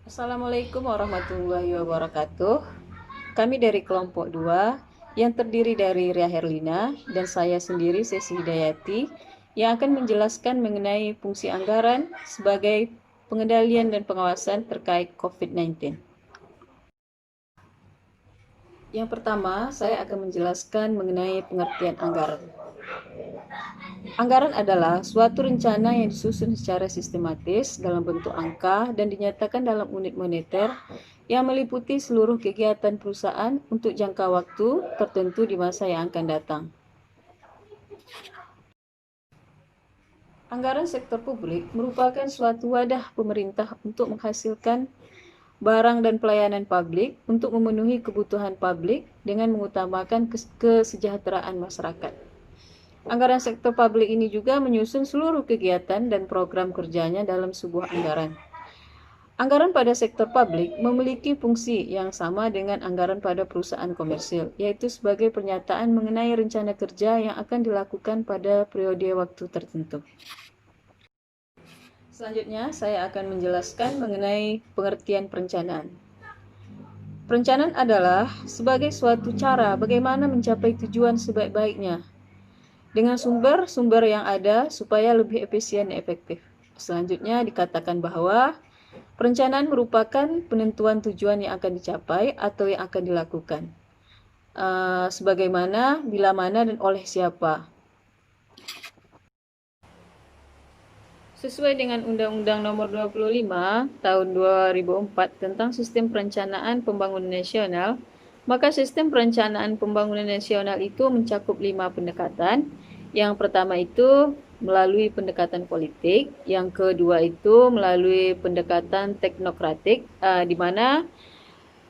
Assalamualaikum warahmatullahi wabarakatuh. Kami dari kelompok 2 yang terdiri dari Ria Herlina dan saya sendiri Sesi Hidayati yang akan menjelaskan mengenai fungsi anggaran sebagai pengendalian dan pengawasan terkait COVID-19. Yang pertama, saya akan menjelaskan mengenai pengertian anggaran. Anggaran adalah suatu rencana yang disusun secara sistematis dalam bentuk angka dan dinyatakan dalam unit moneter yang meliputi seluruh kegiatan perusahaan untuk jangka waktu tertentu di masa yang akan datang. Anggaran sektor publik merupakan suatu wadah pemerintah untuk menghasilkan barang dan pelayanan publik untuk memenuhi kebutuhan publik dengan mengutamakan kesejahteraan masyarakat. Anggaran sektor publik ini juga menyusun seluruh kegiatan dan program kerjanya dalam sebuah anggaran. Anggaran pada sektor publik memiliki fungsi yang sama dengan anggaran pada perusahaan komersil, yaitu sebagai pernyataan mengenai rencana kerja yang akan dilakukan pada periode waktu tertentu. Selanjutnya, saya akan menjelaskan mengenai pengertian perencanaan. Perencanaan adalah sebagai suatu cara bagaimana mencapai tujuan sebaik-baiknya dengan sumber-sumber yang ada supaya lebih efisien dan efektif. Selanjutnya dikatakan bahwa perencanaan merupakan penentuan tujuan yang akan dicapai atau yang akan dilakukan. Sebagaimana, bila mana, dan oleh siapa. Sesuai dengan Undang-Undang Nomor 25 Tahun 2004 tentang Sistem Perencanaan Pembangunan Nasional, maka sistem perencanaan pembangunan nasional itu mencakup 5 pendekatan. Yang pertama itu melalui pendekatan politik, yang kedua itu melalui pendekatan teknokratik, di mana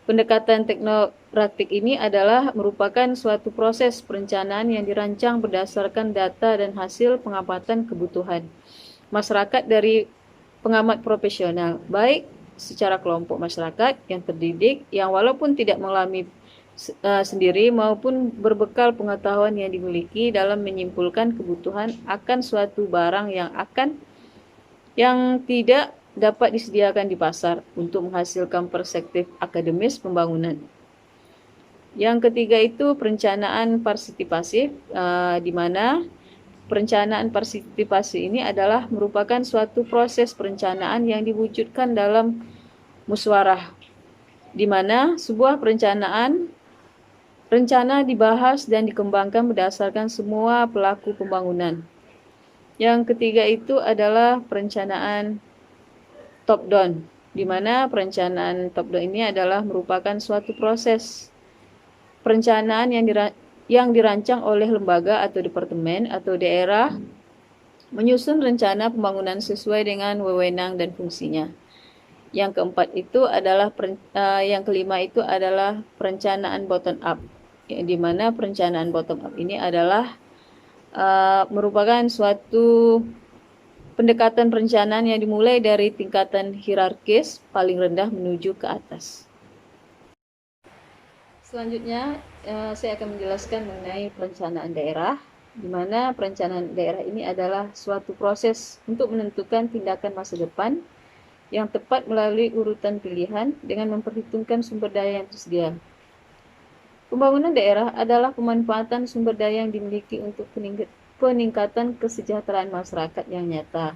pendekatan teknokratik ini adalah merupakan suatu proses perencanaan yang dirancang berdasarkan data dan hasil pengamatan kebutuhan masyarakat dari pengamat profesional, baik secara kelompok masyarakat yang terdidik, yang walaupun tidak mengalami sendiri maupun berbekal pengetahuan yang dimiliki dalam menyimpulkan kebutuhan akan suatu barang yang tidak dapat disediakan di pasar untuk menghasilkan perspektif akademis pembangunan. Yang ketiga itu perencanaan partisipatif, di mana perencanaan partisipasi ini adalah merupakan suatu proses perencanaan yang diwujudkan dalam musyawarah, di mana sebuah rencana dibahas dan dikembangkan berdasarkan semua pelaku pembangunan. Yang ketiga itu adalah perencanaan top down, di mana perencanaan top down ini adalah merupakan suatu proses perencanaan yang dirancang oleh lembaga atau departemen atau daerah menyusun rencana pembangunan sesuai dengan wewenang dan fungsinya. Yang keempat itu adalah yang kelima itu adalah perencanaan bottom up, di mana perencanaan bottom up ini adalah merupakan suatu pendekatan perencanaan yang dimulai dari tingkatan hierarkis paling rendah menuju ke atas. Selanjutnya, saya akan menjelaskan mengenai perencanaan daerah, di mana perencanaan daerah ini adalah suatu proses untuk menentukan tindakan masa depan yang tepat melalui urutan pilihan dengan memperhitungkan sumber daya yang tersedia. Pembangunan daerah adalah pemanfaatan sumber daya yang dimiliki untuk peningkatan kesejahteraan masyarakat yang nyata,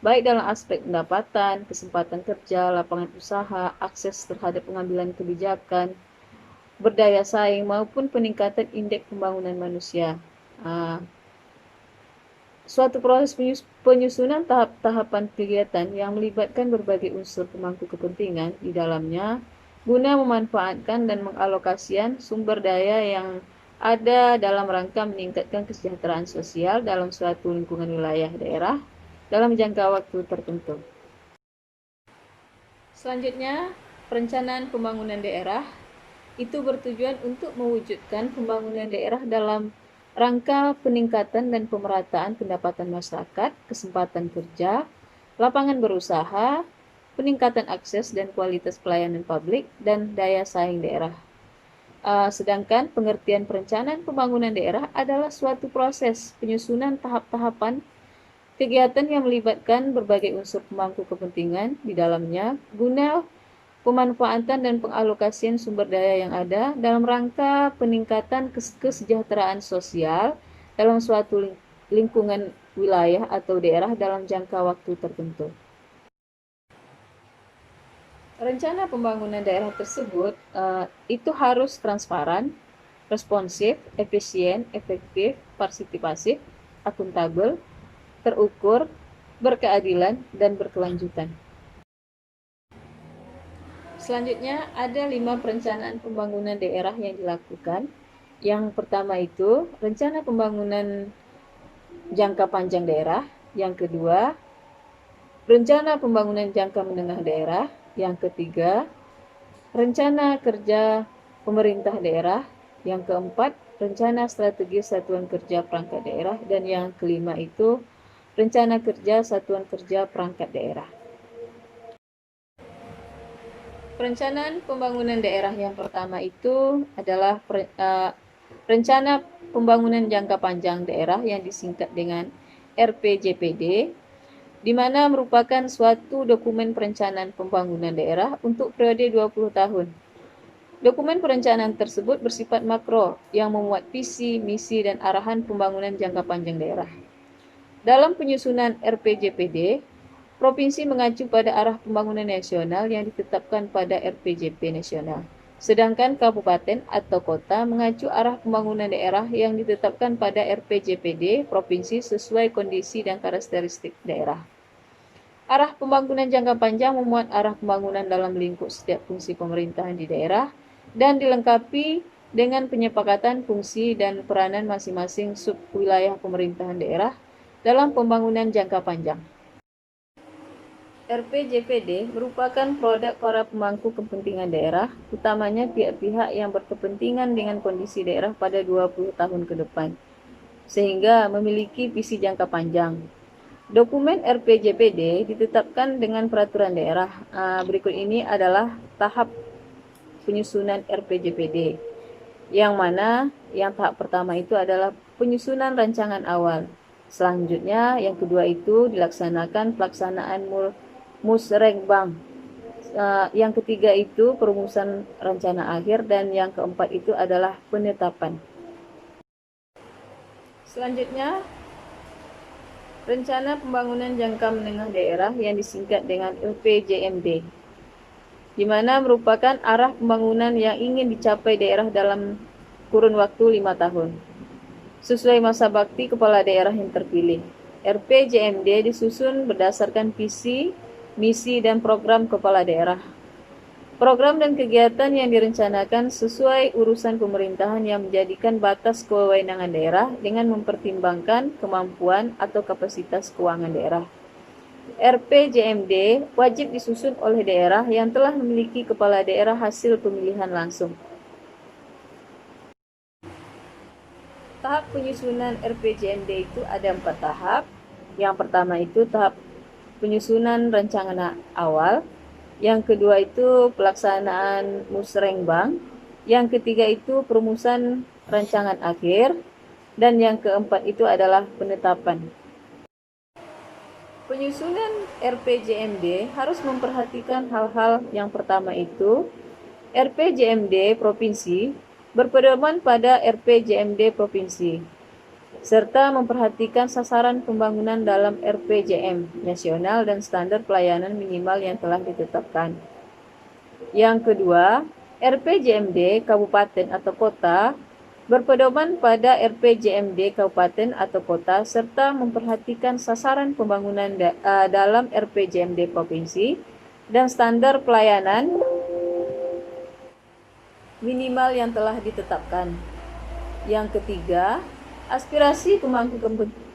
baik dalam aspek pendapatan, kesempatan kerja, lapangan usaha, akses terhadap pengambilan kebijakan, berdaya saing, maupun peningkatan indeks pembangunan manusia. Suatu proses penyusunan tahap-tahapan kegiatan yang melibatkan berbagai unsur pemangku kepentingan di dalamnya guna memanfaatkan dan mengalokasikan sumber daya yang ada dalam rangka meningkatkan kesejahteraan sosial dalam suatu lingkungan wilayah daerah dalam jangka waktu tertentu. Selanjutnya, perencanaan pembangunan daerah itu bertujuan untuk mewujudkan pembangunan daerah dalam rangka peningkatan dan pemerataan pendapatan masyarakat, kesempatan kerja, lapangan berusaha, peningkatan akses dan kualitas pelayanan publik, dan daya saing daerah. Sedangkan pengertian perencanaan pembangunan daerah adalah suatu proses penyusunan tahap-tahapan kegiatan yang melibatkan berbagai unsur pemangku kepentingan di dalamnya guna pemanfaatan dan pengalokasian sumber daya yang ada dalam rangka peningkatan kesejahteraan sosial dalam suatu lingkungan wilayah atau daerah dalam jangka waktu tertentu. Rencana pembangunan daerah tersebut itu harus transparan, responsif, efisien, efektif, partisipatif, akuntabel, terukur, berkeadilan, dan berkelanjutan. Selanjutnya, ada 5 perencanaan pembangunan daerah yang dilakukan. Yang pertama itu, rencana pembangunan jangka panjang daerah. Yang kedua, rencana pembangunan jangka menengah daerah. Yang ketiga, rencana kerja pemerintah daerah. Yang keempat, rencana strategi satuan kerja perangkat daerah. Dan yang kelima itu, rencana kerja satuan kerja perangkat daerah. Perencanaan pembangunan daerah yang pertama itu adalah rencana pembangunan jangka panjang daerah yang disingkat dengan RPJPD, di mana merupakan suatu dokumen perencanaan pembangunan daerah untuk periode 20 tahun. Dokumen perencanaan tersebut bersifat makro yang memuat visi, misi, dan arahan pembangunan jangka panjang daerah. Dalam penyusunan RPJPD, provinsi mengacu pada arah pembangunan nasional yang ditetapkan pada RPJP nasional. Sedangkan kabupaten atau kota mengacu arah pembangunan daerah yang ditetapkan pada RPJPD provinsi sesuai kondisi dan karakteristik daerah. Arah pembangunan jangka panjang memuat arah pembangunan dalam lingkup setiap fungsi pemerintahan di daerah dan dilengkapi dengan penyepakatan fungsi dan peranan masing-masing sub wilayah pemerintahan daerah dalam pembangunan jangka panjang. RPJPD merupakan produk para pemangku kepentingan daerah, utamanya pihak-pihak yang berkepentingan dengan kondisi daerah pada 20 tahun ke depan, sehingga memiliki visi jangka panjang. Dokumen RPJPD ditetapkan dengan peraturan daerah. Berikut ini adalah tahap penyusunan RPJPD, yang mana yang tahap pertama itu adalah penyusunan rancangan awal. Selanjutnya, yang kedua itu dilaksanakan pelaksanaan musrengbang. Yang ketiga itu perumusan rencana akhir dan yang keempat itu adalah penetapan. Selanjutnya, rencana pembangunan jangka menengah daerah yang disingkat dengan LPJMD, di mana merupakan arah pembangunan yang ingin dicapai daerah dalam kurun waktu 5 tahun, sesuai masa bakti kepala daerah yang terpilih. RPJMD disusun berdasarkan visi, misi, dan program kepala daerah. Program dan kegiatan yang direncanakan sesuai urusan pemerintahan yang menjadikan batas kewenangan daerah dengan mempertimbangkan kemampuan atau kapasitas keuangan daerah. RPJMD wajib disusun oleh daerah yang telah memiliki kepala daerah hasil pemilihan langsung. Tahap penyusunan RPJMD itu ada 4 tahap. Yang pertama itu tahap penyusunan rancangan awal, yang kedua itu pelaksanaan musrengbang, yang ketiga itu perumusan rancangan akhir, dan yang keempat itu adalah penetapan. Penyusunan RPJMD harus memperhatikan hal-hal yang pertama itu RPJMD provinsi berpedoman pada RPJMD provinsi, serta memperhatikan sasaran pembangunan dalam RPJM nasional dan standar pelayanan minimal yang telah ditetapkan. Yang kedua, RPJMD kabupaten atau kota berpedoman pada RPJMD kabupaten atau kota serta memperhatikan sasaran pembangunan dalam RPJMD provinsi dan standar pelayanan minimal yang telah ditetapkan. Yang ketiga, aspirasi pemangku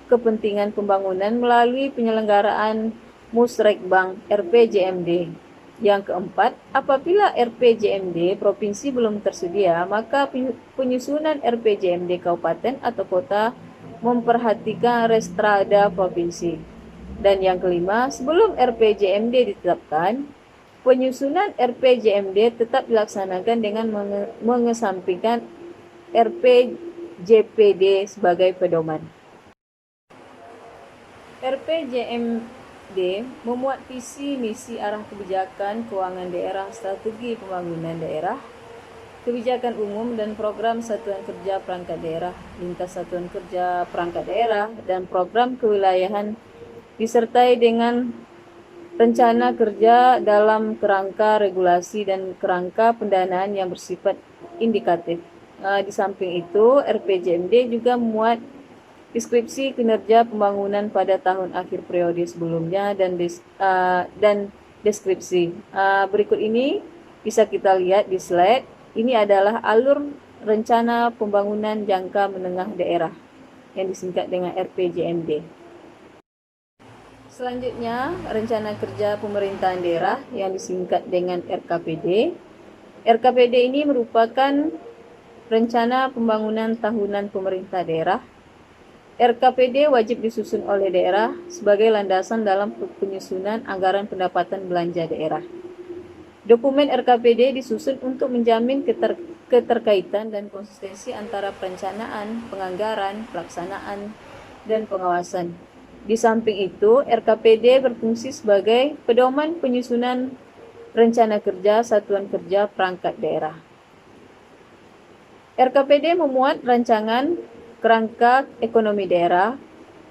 kepentingan pembangunan melalui penyelenggaraan musrengbang RPJMD. Yang keempat, apabila RPJMD provinsi belum tersedia, maka penyusunan RPJMD kabupaten atau kota memperhatikan restrada provinsi. Dan yang kelima, sebelum RPJMD ditetapkan, penyusunan RPJMD tetap dilaksanakan dengan mengesampingkan RPJPD sebagai pedoman. D. Memuat visi misi arah kebijakan keuangan daerah, strategi pembangunan daerah, kebijakan umum dan program satuan kerja perangkat daerah, lintas satuan kerja perangkat daerah, dan program kewilayahan disertai dengan rencana kerja dalam kerangka regulasi dan kerangka pendanaan yang bersifat indikatif. Di samping itu, RPJMD juga memuat deskripsi kinerja pembangunan pada tahun akhir periode sebelumnya dan deskripsi. Berikut ini bisa kita lihat di slide. Ini adalah alur rencana pembangunan jangka menengah daerah yang disingkat dengan RPJMD. Selanjutnya, rencana kerja pemerintahan daerah yang disingkat dengan RKPD. RKPD ini merupakan rencana pembangunan tahunan pemerintah daerah. RKPD wajib disusun oleh daerah sebagai landasan dalam penyusunan anggaran pendapatan belanja daerah. Dokumen RKPD disusun untuk menjamin keterkaitan dan konsistensi antara perencanaan, penganggaran, pelaksanaan, dan pengawasan. Di samping itu, RKPD berfungsi sebagai pedoman penyusunan rencana kerja satuan kerja perangkat daerah. RKPD memuat rancangan kerangka ekonomi daerah,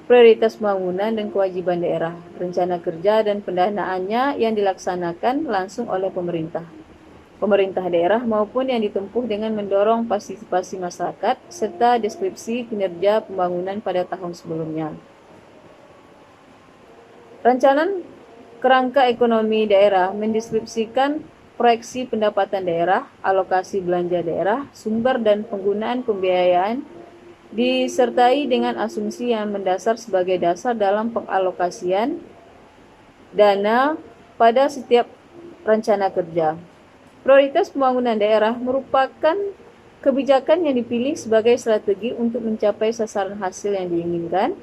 prioritas pembangunan dan kewajiban daerah, rencana kerja dan pendanaannya yang dilaksanakan langsung oleh pemerintah daerah maupun yang ditempuh dengan mendorong partisipasi masyarakat, serta deskripsi kinerja pembangunan pada tahun sebelumnya. Rancangan kerangka ekonomi daerah mendeskripsikan proyeksi pendapatan daerah, alokasi belanja daerah, sumber dan penggunaan pembiayaan, disertai dengan asumsi yang mendasar sebagai dasar dalam pengalokasian dana pada setiap rencana kerja. Prioritas pembangunan daerah merupakan kebijakan yang dipilih sebagai strategi untuk mencapai sasaran hasil yang diinginkan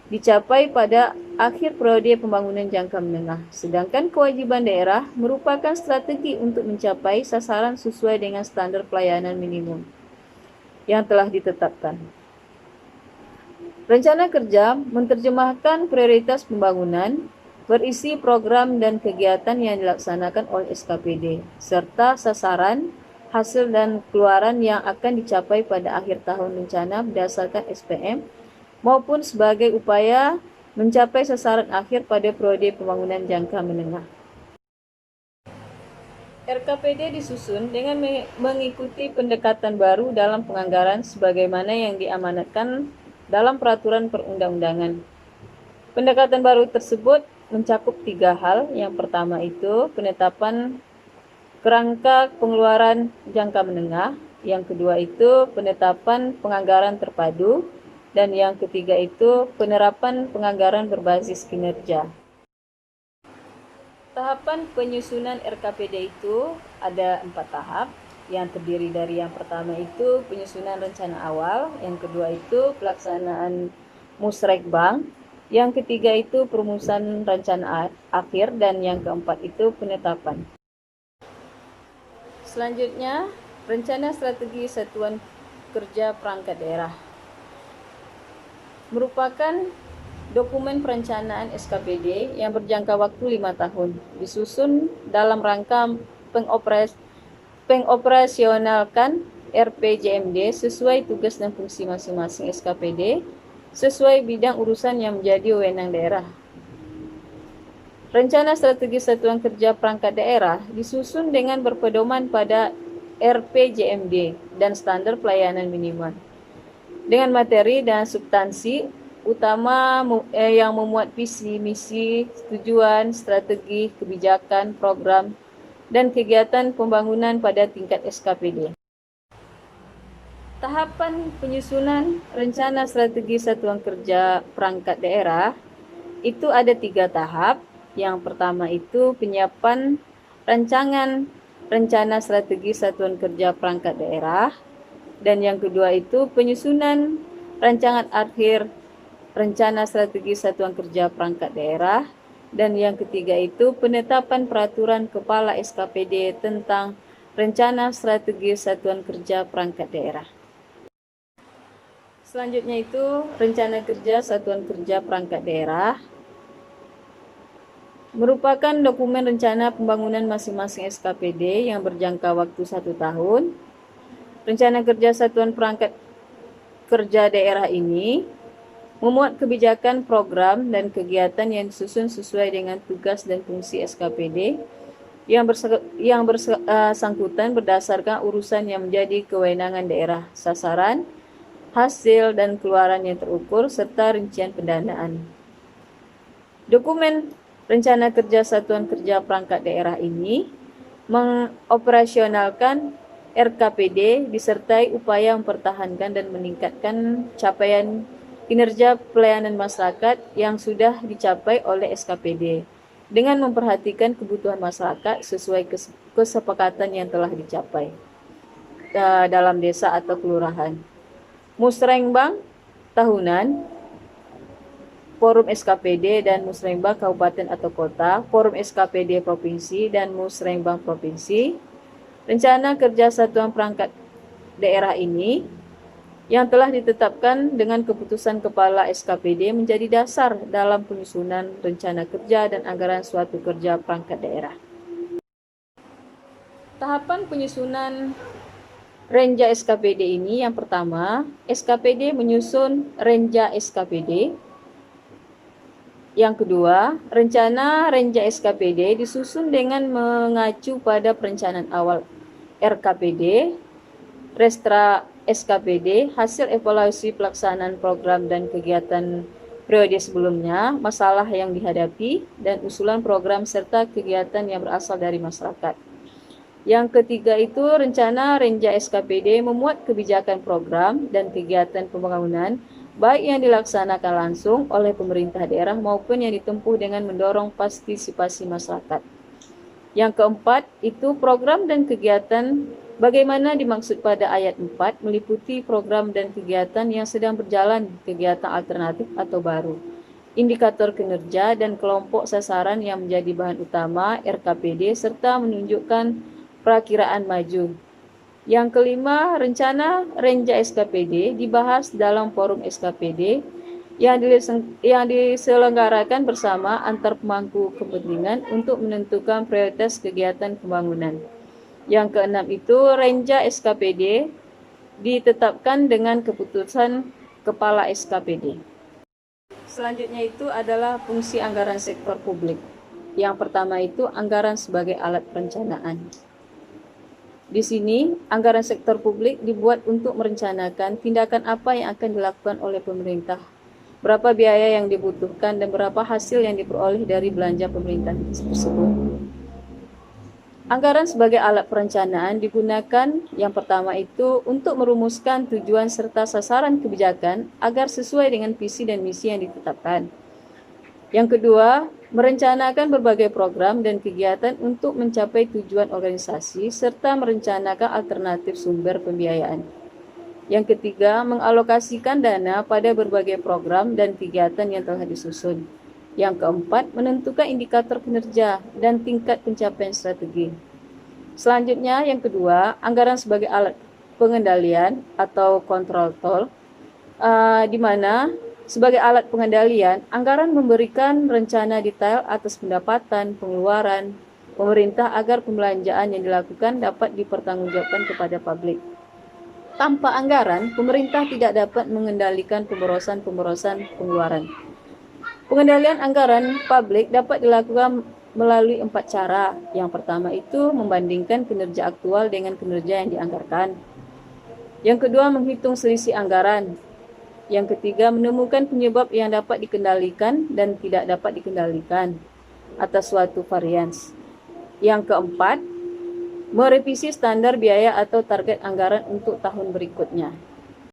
dicapai pada akhir periode pembangunan jangka menengah. Sedangkan kewajiban daerah merupakan strategi untuk mencapai sasaran sesuai dengan standar pelayanan minimum yang telah ditetapkan. Rencana kerja menerjemahkan prioritas pembangunan, berisi program dan kegiatan yang dilaksanakan oleh SKPD, serta sasaran, hasil dan keluaran yang akan dicapai pada akhir tahun rencana berdasarkan SPM, maupun sebagai upaya mencapai sasaran akhir pada periode pembangunan jangka menengah. RKPD disusun dengan mengikuti pendekatan baru dalam penganggaran sebagaimana yang diamanatkan dalam peraturan perundang-undangan. Pendekatan baru tersebut mencakup 3 hal. Yang pertama itu penetapan kerangka pengeluaran jangka menengah, yang kedua itu penetapan penganggaran terpadu, dan yang ketiga itu penerapan penganggaran berbasis kinerja. Tahapan penyusunan RKPD itu ada 4 tahap, yang terdiri dari yang pertama itu penyusunan rencana awal, yang kedua itu pelaksanaan musrekbang, yang ketiga itu perumusan rencana akhir, dan yang keempat itu penetapan. Selanjutnya, rencana strategi satuan kerja perangkat daerah merupakan dokumen perencanaan SKPD yang berjangka waktu 5 tahun, disusun dalam rangka pengoperasionalkan RPJMD sesuai tugas dan fungsi masing-masing SKPD, sesuai bidang urusan yang menjadi wewenang daerah. Rencana strategi satuan kerja perangkat daerah disusun dengan berpedoman pada RPJMD dan standar pelayanan minimal, dengan materi dan substansi utama yang memuat visi, misi, tujuan, strategi, kebijakan, program, dan kegiatan pembangunan pada tingkat SKPD. Tahapan penyusunan rencana strategi satuan kerja perangkat daerah itu ada 3 tahap. Yang pertama itu penyiapan rancangan rencana strategi satuan kerja perangkat daerah, dan yang kedua itu penyusunan rancangan akhir rencana strategi satuan kerja perangkat daerah, dan yang ketiga itu penetapan peraturan kepala SKPD tentang rencana strategi satuan kerja perangkat daerah. Selanjutnya itu rencana kerja satuan kerja perangkat daerah. merupakan dokumen rencana pembangunan masing-masing SKPD yang berjangka waktu 1 tahun. Rencana kerja Satuan Perangkat Kerja Daerah ini memuat kebijakan, program, dan kegiatan yang disusun sesuai dengan tugas dan fungsi SKPD yang bersangkutan berdasarkan urusan yang menjadi kewenangan daerah, sasaran, hasil, dan keluaran yang terukur, serta rincian pendanaan. Dokumen Rencana Kerja Satuan Kerja Perangkat Daerah ini mengoperasionalkan RKPD disertai upaya mempertahankan dan meningkatkan capaian kinerja pelayanan masyarakat yang sudah dicapai oleh SKPD dengan memperhatikan kebutuhan masyarakat sesuai kesepakatan yang telah dicapai dalam desa atau kelurahan. Musrengbang tahunan, Forum SKPD dan Musrengbang Kabupaten atau Kota, Forum SKPD Provinsi dan Musrengbang Provinsi. Rencana Kerja Satuan Perangkat Daerah ini yang telah ditetapkan dengan keputusan Kepala SKPD menjadi dasar dalam penyusunan rencana kerja dan anggaran suatu kerja perangkat daerah. Tahapan penyusunan Renja SKPD ini yang pertama, SKPD menyusun Renja SKPD. Yang kedua, rencana Renja SKPD disusun dengan mengacu pada perencanaan awal RKPD, Restra SKPD, hasil evaluasi pelaksanaan program dan kegiatan periode sebelumnya, masalah yang dihadapi, dan usulan program serta kegiatan yang berasal dari masyarakat. Yang ketiga itu rencana Renja SKPD memuat kebijakan program dan kegiatan pembangunan baik yang dilaksanakan langsung oleh pemerintah daerah maupun yang ditempuh dengan mendorong partisipasi masyarakat. Yang keempat itu program dan kegiatan bagaimana dimaksud pada ayat 4 meliputi program dan kegiatan yang sedang berjalan, kegiatan alternatif atau baru, indikator kinerja dan kelompok sasaran yang menjadi bahan utama RKPD serta menunjukkan perakiraan maju. Yang kelima, rencana Renja SKPD dibahas dalam forum SKPD yang diselenggarakan bersama antar pemangku kepentingan untuk menentukan prioritas kegiatan pembangunan. Yang keenam itu, Renja SKPD ditetapkan dengan keputusan Kepala SKPD. Selanjutnya itu adalah fungsi anggaran sektor publik. Yang pertama itu anggaran sebagai alat perencanaan. Di sini, anggaran sektor publik dibuat untuk merencanakan tindakan apa yang akan dilakukan oleh pemerintah, berapa biaya yang dibutuhkan, dan berapa hasil yang diperoleh dari belanja pemerintah tersebut. Anggaran sebagai alat perencanaan digunakan yang pertama itu untuk merumuskan tujuan serta sasaran kebijakan agar sesuai dengan visi dan misi yang ditetapkan. Yang kedua, merencanakan berbagai program dan kegiatan untuk mencapai tujuan organisasi serta merencanakan alternatif sumber pembiayaan. Yang ketiga, mengalokasikan dana pada berbagai program dan kegiatan yang telah disusun. Yang keempat, menentukan indikator kinerja dan tingkat pencapaian strategi. Selanjutnya, yang kedua, anggaran sebagai alat pengendalian atau kontrol tol, di mana sebagai alat pengendalian, anggaran memberikan rencana detail atas pendapatan, pengeluaran pemerintah agar pembelanjaan yang dilakukan dapat dipertanggungjawabkan kepada publik. Tanpa anggaran, pemerintah tidak dapat mengendalikan pemborosan pengeluaran. Pengendalian anggaran publik dapat dilakukan melalui 4 cara. Yang pertama itu membandingkan kinerja aktual dengan kinerja yang dianggarkan. Yang kedua, menghitung selisih anggaran. Yang ketiga, menemukan penyebab yang dapat dikendalikan dan tidak dapat dikendalikan atas suatu varians. Yang keempat, merevisi standar biaya atau target anggaran untuk tahun berikutnya.